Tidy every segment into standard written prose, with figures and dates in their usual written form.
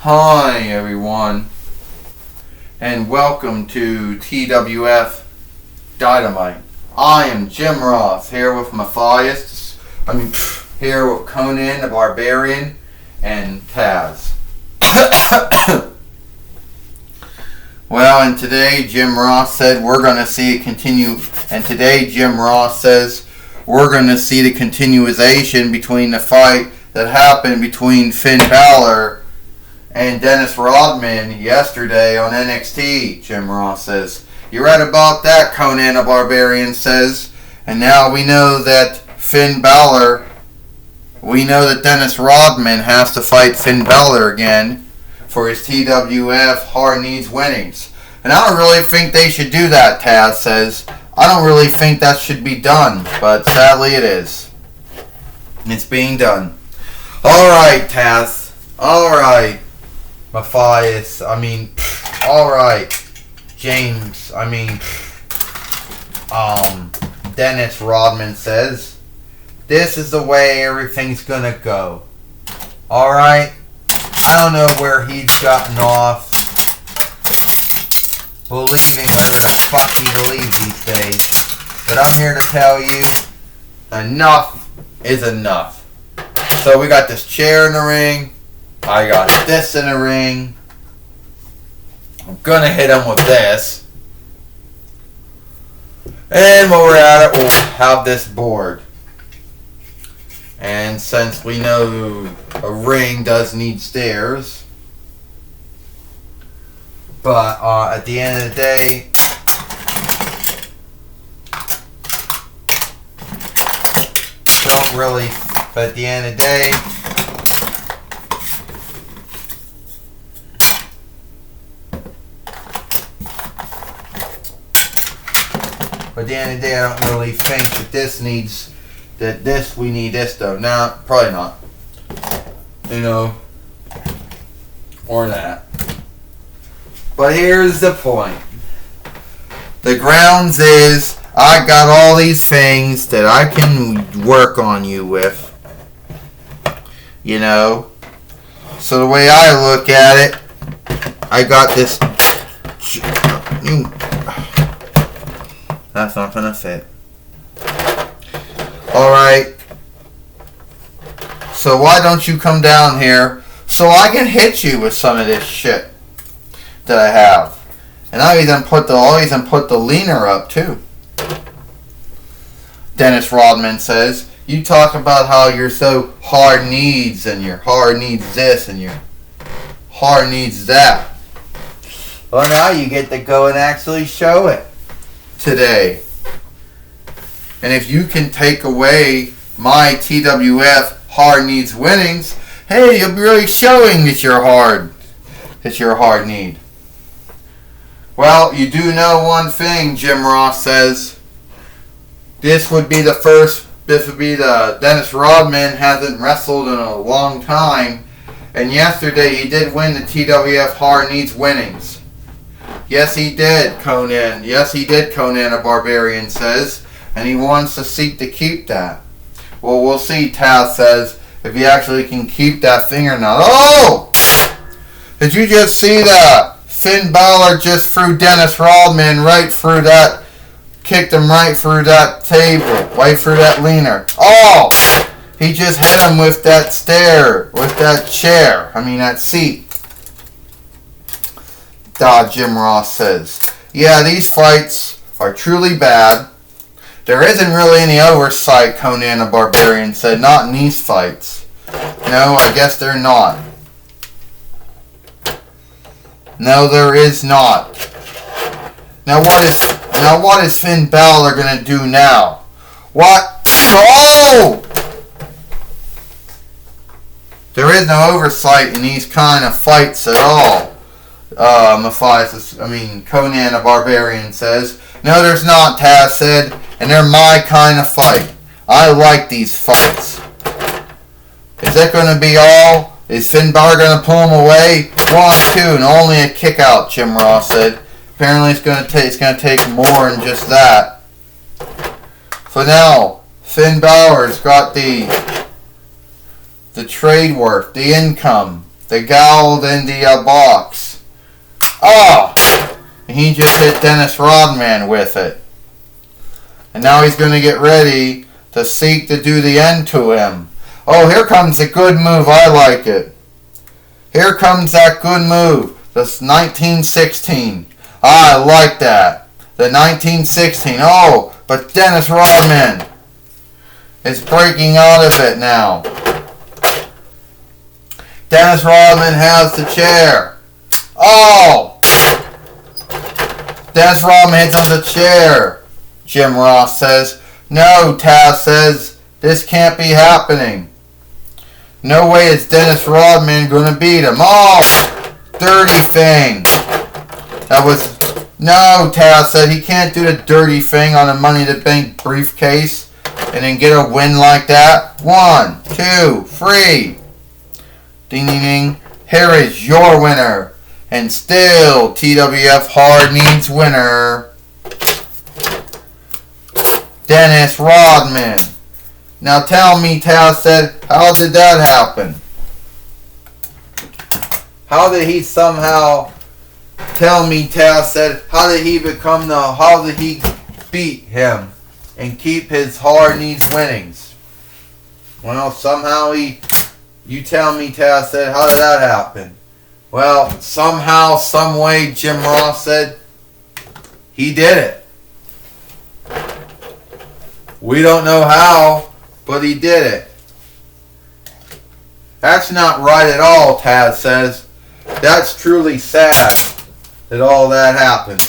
Hi everyone, and welcome to TWF Dynamite. I am Jim Ross, here with Matthias, here with Conan the Barbarian, and Taz. Well, and today Jim Ross said we're going to see it continue, and today Jim Ross says we're going to see the continuation between the fight that happened between Finn Balor and Dennis Rodman yesterday on NXT, Jim Ross says. You're right about that, Conan the Barbarian says. And now we know that Dennis Rodman has to fight Finn Balor again for his TWF Hard Needs winnings. And I don't really think they should do that, Taz says. I don't really think that should be done, but sadly it is. And it's being done. Alright, Taz. Alright. Matthias, alright, James, Dennis Rodman says, this is the way everything's gonna go. Alright, I don't know where he's gotten off believing whatever the fuck he believes these days, but I'm here to tell you, enough is enough. So we got this chair in the ring. I got this in the ring. I'm gonna hit him with this. And while we're at it, we'll have this board. And since we know a ring does need stairs, but at the end of the day, but at the end of the day, I don't really think that we need this though. Nah, probably not. Or that. But here's the point. The grounds is, I got all these things that I can work on you with. So the way I look at it, I got this. That's not gonna fit. Alright. So why don't you come down here so I can hit you with some of this shit that I have. And I'll even put the leaner up too. Dennis Rodman says, you talk about how you're so hard needs and your hard needs this and your hard needs that. Well, now you get to go and actually show it today. And if you can take away my TWF hard needs winnings, hey, you'll be really showing that you're hard need. Well, you do know one thing, Jim Ross says. This would be the Dennis Rodman hasn't wrestled in a long time, and yesterday he did win the TWF hard needs winnings. Yes, he did, Conan. Yes, he did, Conan the Barbarian says. And he wants to seek to keep that. Well, we'll see, Taz says, if he actually can keep that thing or not. Oh! Did you just see that? Finn Balor just threw Dennis Rodman right through that, kicked him right through that table, right through that leaner. Oh! He just hit him with that that seat. Jim Ross says. Yeah, these fights are truly bad. There isn't really any oversight, Conan the Barbarian said. Not in these fights. No, I guess they're not. No, there is not. Now what is Finn Balor gonna do now? What? Oh! There is no oversight in these kind of fights at all. Conan the Barbarian says. No, there's not, Taz said, and they're my kind of fight. I like these fights. Is that going to be all? Is Finn Balor going to pull him away? 1, 2, and only a kick out, Jim Ross said. Apparently it's going to take more than just that. So now, Finn Balor's got the trade worth, the income, the gold in the box. Oh! And he just hit Dennis Rodman with it. And now he's going to get ready to seek to do the end to him. Oh, here comes a good move. I like it. Here comes that good move. This 1916. I like that. The 1916. Oh, but Dennis Rodman is breaking out of it now. Dennis Rodman has the chair. Oh! Dennis Rodman hits on the chair. Jim Ross says. No, Taz says. This can't be happening. No way is Dennis Rodman going to beat him. Oh! Dirty thing. That was... No, Taz said he can't do the dirty thing on a Money in the Bank briefcase and then get a win like that. 1, 2, 3. Ding, ding, ding. Here is your winner. And still, TWF Hard Needs winner, Dennis Rodman. Now tell me, Taz said, how did that happen? How did he somehow... Tell me, Taz said, how did he beat him and keep his Hard Needs winnings? Well, somehow you tell me, Taz said, how did that happen? Well, somehow, some way, Jim Ross said, he did it. We don't know how, but he did it. That's not right at all, Taz says. That's truly sad that all that happened.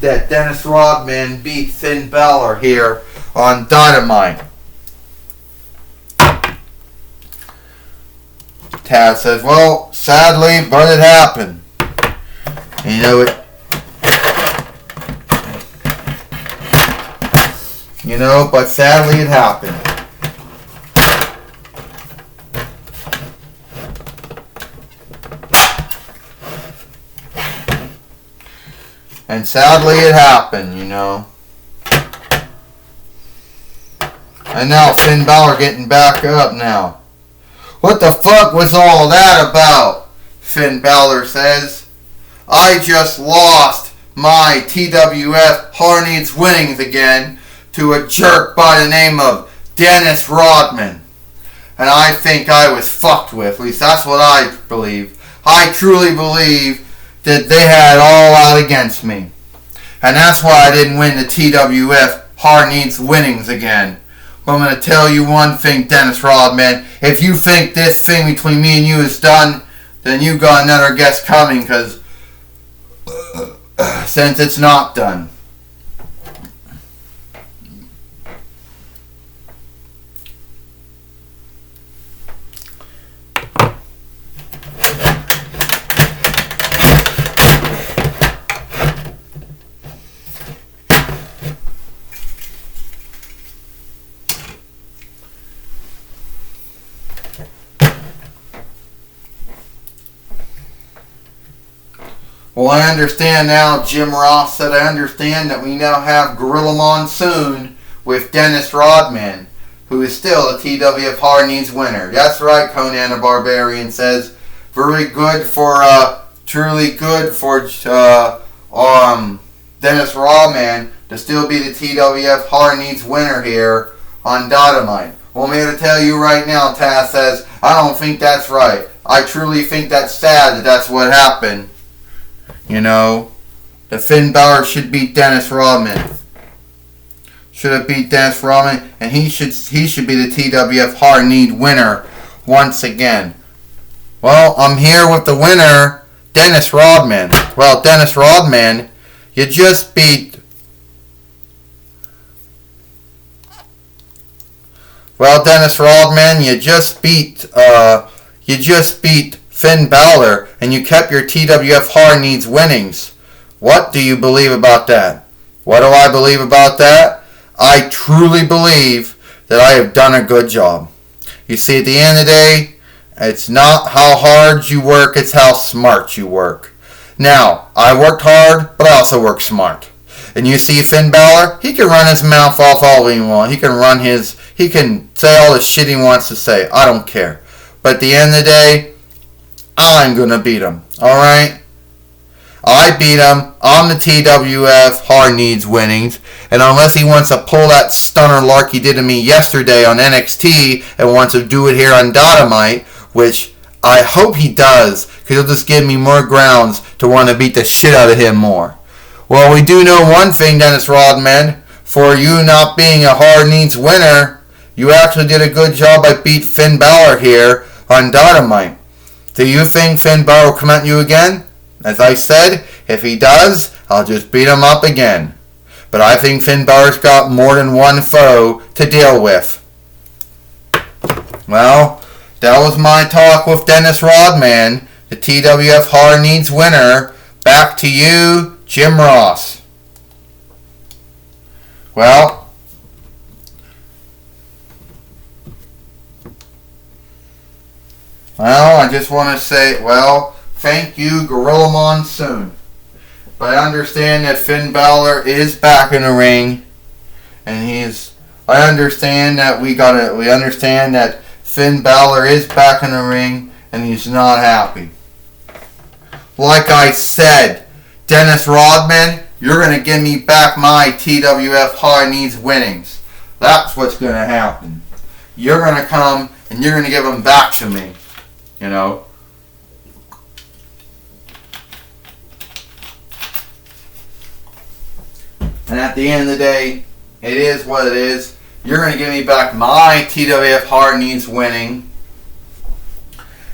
That Dennis Rodman beat Finn Balor here on Dynamite. Taz says, well, sadly, but it happened. You know it. You know, but sadly it happened. And sadly it happened, you know. And now Finn Balor getting back up now. What the fuck was all that about? Finn Balor says. I just lost my TWF Hard Needs winnings again to a jerk by the name of Dennis Rodman. And I think I was fucked with. At least that's what I believe. I truly believe that they had it all out against me. And that's why I didn't win the TWF Hard Needs winnings again. But I'm going to tell you one thing, Dennis Rodman. If you think this thing between me and you is done, then you got another guest coming, because since it's not done. Well, I understand now, Jim Ross said, I understand that we now have Gorilla Monsoon with Dennis Rodman, who is still a TWF Hard Needs winner. That's right, Conan the Barbarian says. Very good for, truly good for Dennis Rodman to still be the TWF Hard Needs winner here on Dynamite. Well, I'm here to tell you right now, Taz says, I don't think that's right. I truly think that's sad that that's what happened. You know, the Finn Balor should beat Dennis Rodman. Should have beat Dennis Rodman, and he should be the TWF Hard Need winner once again. Well, I'm here with the winner, Dennis Rodman. Well, Dennis Rodman, you just beat. Well, Dennis Rodman, you just beat Finn Balor, and you kept your TWF Hard Needs winnings. What do you believe about that? What do I believe about that? I truly believe that I have done a good job. You see, at the end of the day, it's not how hard you work, it's how smart you work. Now, I worked hard, but I also worked smart. And you see Finn Balor, he can run his mouth off all he wants. He can say all the shit he wants to say. I don't care. But at the end of the day, I'm going to beat him. Alright? I beat him on the TWF Hard Needs winnings. And unless he wants to pull that stunner lark he did to me yesterday on NXT and wants to do it here on Dynamite, which I hope he does, because he'll just give me more grounds to want to beat the shit out of him more. Well, we do know one thing, Dennis Rodman. For you not being a Hard Needs winner, you actually did a good job by beat Finn Balor here on Dynamite. Do you think Finn Balor will come at you again? As I said, if he does, I'll just beat him up again. But I think Finn Balor's got more than one foe to deal with. Well, that was my talk with Dennis Rodman, the TWF Hard Needs winner. Back to you, Jim Ross. Well, I just want to say, thank you, Gorilla Monsoon. But I understand that Finn Balor is back in the ring, and I understand that Finn Balor is back in the ring, and he's not happy. Like I said, Dennis Rodman, you're going to give me back my TWF Hard Needs winnings. That's what's going to happen. You're going to come, and you're going to give them back to me. You know? And at the end of the day, it is what it is. You're going to give me back my TWF Hard Needs winning.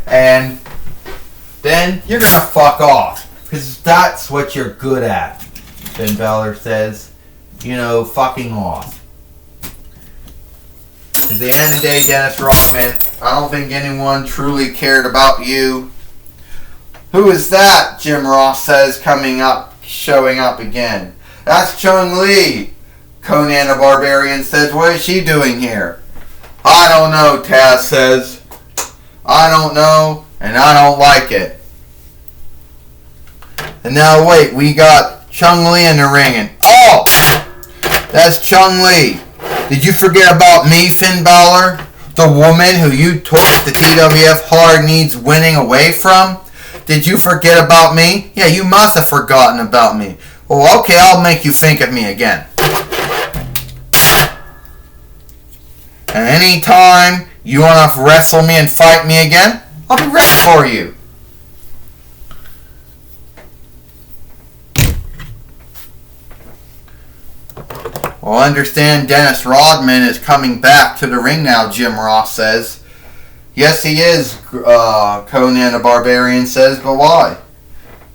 And then you're going to fuck off. Because that's what you're good at. Finn Balor says, fucking off. At the end of the day, Dennis Rodman, I don't think anyone truly cared about you. Who is that? Jim Ross says, showing up again. That's Chung Lee. Conan the Barbarian says, what is she doing here? I don't know, Taz says. I don't know, and I don't like it. And now wait, we got Chung Lee in the ring, and that's Chung Lee. Did you forget about me, Finn Balor? The woman who you took the TWF Hard Needs winning away from? Did you forget about me? Yeah, you must have forgotten about me. Well, okay, I'll make you think of me again. And anytime you want to wrestle me and fight me again, I'll be ready for you. Well, I understand Dennis Rodman is coming back to the ring now, Jim Ross says. Yes, he is, Conan the Barbarian says, but why?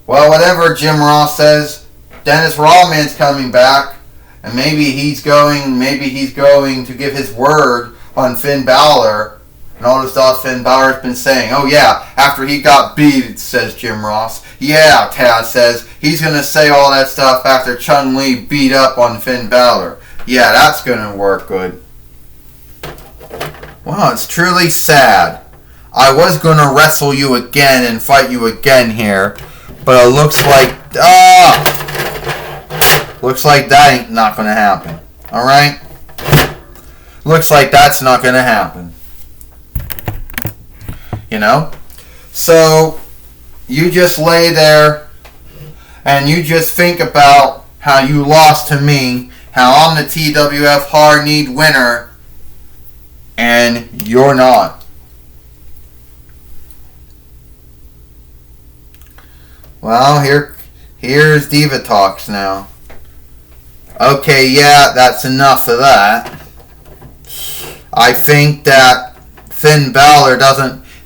Well, whatever Jim Ross says, Dennis Rodman's coming back, and maybe he's going to give his word on Finn Balor, and all the stuff Finn Balor's been saying. Oh yeah, after he got beat, says Jim Ross. Yeah, Taz says, he's going to say all that stuff after Chung Lee beat up on Finn Balor. Yeah, that's going to work good. Wow, it's truly sad. I was going to wrestle you again and fight you again here, but it looks like that ain't not going to happen. Alright? Looks like that's not going to happen. So, you just lay there and you just think about how you lost to me, how I'm the TWF Hard Need winner, and you're not. Well, here's Diva Talks now. Okay, yeah, that's enough of that. I think that Finn Balor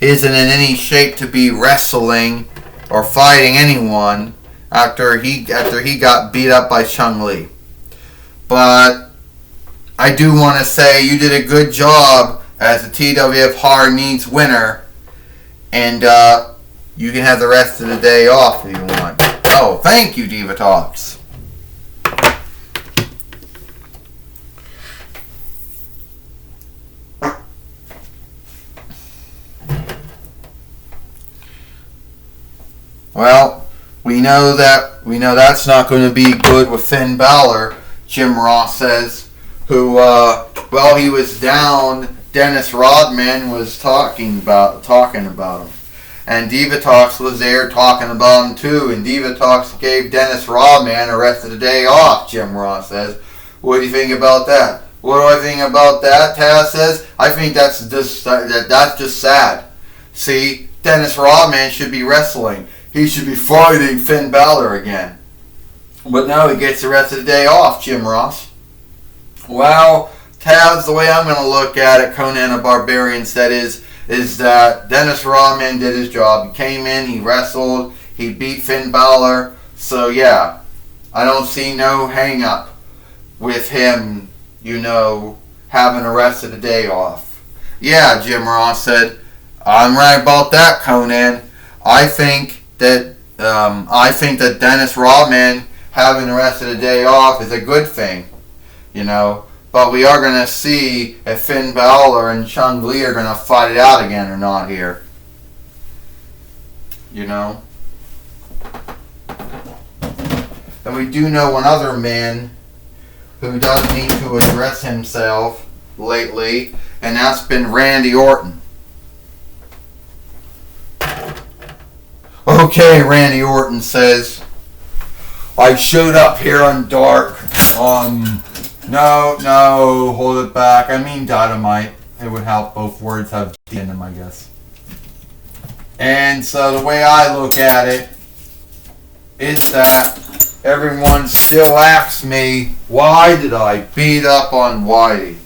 isn't in any shape to be wrestling or fighting anyone after he got beat up by Chung Lee. But I do want to say you did a good job as the TWF Hard Needs winner, and you can have the rest of the day off if you want. Oh, thank you, Diva Talks. Well, we know that's not going to be good with Finn Balor, Jim Ross says, who, he was down Dennis Rodman was talking about him. And Diva Talks was there talking about him too. And Diva Talks gave Dennis Rodman the rest of the day off, Jim Ross says. What do you think about that? What do I think about that? Taz says, I think that's just sad. See, Dennis Rodman should be wrestling. He should be fighting Finn Balor again. But no, he gets the rest of the day off, Jim Ross. Well, Taz, the way I'm going to look at it, Conan the Barbarian said, is that Dennis Rodman did his job. He came in, he wrestled, he beat Finn Balor. So yeah, I don't see no hang up with him, having the rest of the day off. Yeah, Jim Ross said, I'm right about that, Conan. I think that Dennis Rodman having the rest of the day off is a good thing, But we are going to see if Finn Balor and Chung Li are going to fight it out again or not here. And we do know one other man who does need to address himself lately, and that's been Randy Orton. Okay, Randy Orton says, I showed up here on Dark. No, hold it back. I mean Dynamite. It would help both words have D in them, I guess. And so the way I look at it is that everyone still asks me, why did I beat up on Whitey?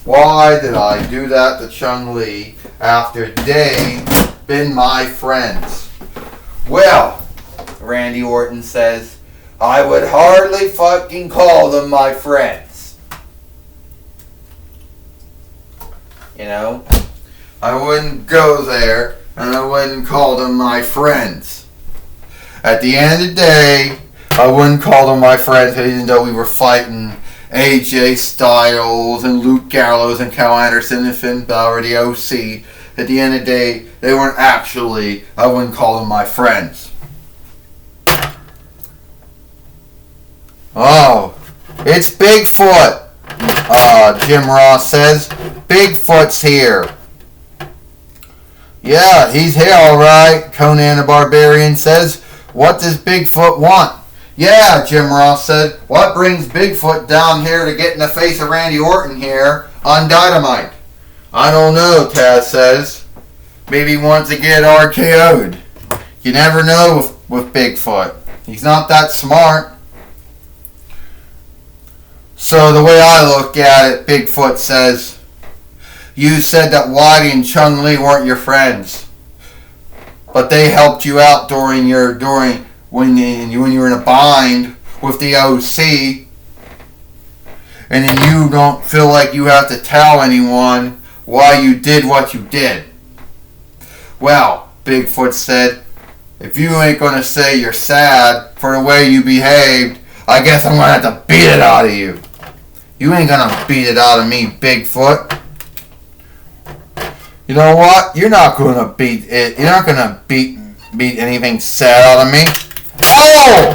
Why did I do that to Chung Li after they been my friends? Well, Randy Orton says, I would hardly fucking call them my friends. I wouldn't go there and I wouldn't call them my friends. At the end of the day, I wouldn't call them my friends even though we were fighting AJ Styles and Luke Gallows and Cal Anderson and Finn Balor, the OC. At the end of the day, they weren't actually, I wouldn't call them my friends. Oh, it's Bigfoot, Jim Ross says. Bigfoot's here. Yeah, he's here alright, Conan the Barbarian says. What does Bigfoot want? Yeah, Jim Ross said, what brings Bigfoot down here to get in the face of Randy Orton here on Dynamite? I don't know, Taz says. Maybe he wants to get RKO'd. You never know with Bigfoot. He's not that smart. So the way I look at it, Bigfoot says, you said that Whitey and Chung Li weren't your friends, but they helped you out when you were in a bind with the OC, and then you don't feel like you have to tell anyone why you did what you did. Well, Bigfoot said, if you ain't gonna say you're sad for the way you behaved, I guess I'm gonna have to beat it out of you. You ain't gonna beat it out of me, Bigfoot. You know what? You're not gonna beat it. You're not gonna beat anything sad out of me. Oh!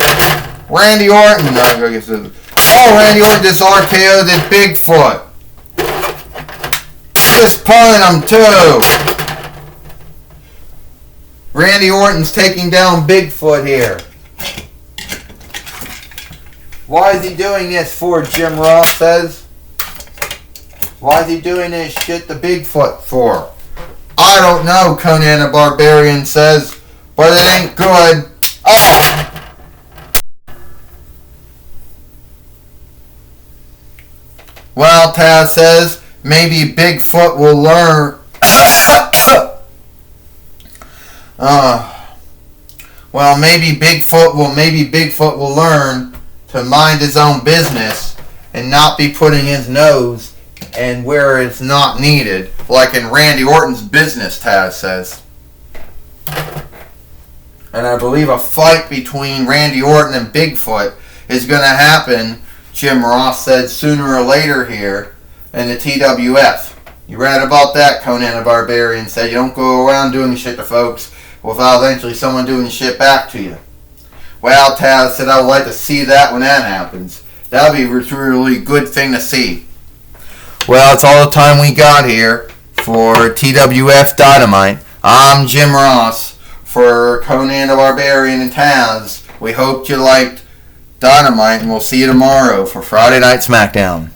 Randy Orton. Randy Orton just RKO'd this Bigfoot. Just pulling him too. Randy Orton's taking down Bigfoot here. Why is he doing this for, Jim Ross says? Why is he doing this shit to Bigfoot for? I don't know, Conan the Barbarian says, but it ain't good. Oh! Well, Taz says, maybe Bigfoot will learn. Maybe Bigfoot will learn to mind his own business and not be putting his nose and where it's not needed, like in Randy Orton's business, Taz says. And I believe a fight between Randy Orton and Bigfoot is going to happen, Jim Ross said, sooner or later here in the TWF. You read about that, Conan the Barbarian said. You don't go around doing shit to folks without eventually someone doing shit back to you. Well, Taz said, I would like to see that when that happens. That would be a really good thing to see. Well, it's all the time we got here for TWF Dynamite. I'm Jim Ross for Conan the Barbarian and Taz. We hope you liked Dynamite, and we'll see you tomorrow for Friday Night SmackDown.